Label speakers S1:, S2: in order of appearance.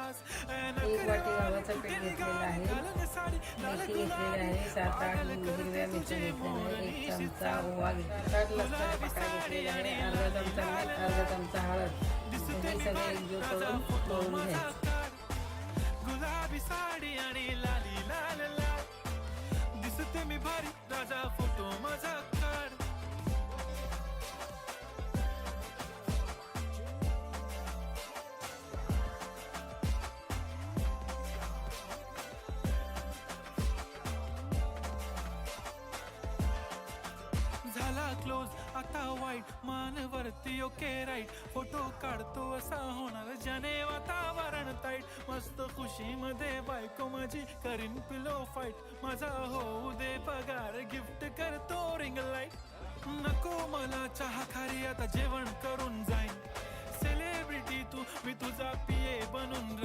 S1: एक वाटी गव्हाचं पीठ घेतलेलं आहे, मेथी घेतलेली आहे, 7-8 हिरव्या मिरच्या घेतलेल्या आहे, 1 चमचा ओवा घेतला, 7 लसणाच्या पाकळ्या घेतलेल्या आहे, अर्धा चमचा मीठ, अर्धा चमचा हळद. हे सगळे एकजीव करून तळून घ्यायचं.
S2: गुलाबी साडी आणि लाली लाल लाल दिसते मी भारी, राजा फोटो माझा काढ. झाला क्लोज आता वाईट, मान वरती ओके राईट, फोटो काढतो असा होणार ज्याने वातावरण ताईट. मस्त खुशी मध्ये बायको माझी करीन पिलो फाईट, माझा होऊ दे पगार, गिफ्ट करतो रिंग लाईट. नको मला चहा खारी, आता जेवण करून जाईन, सेलिब्रिटी तू मी तुझा पिये बनून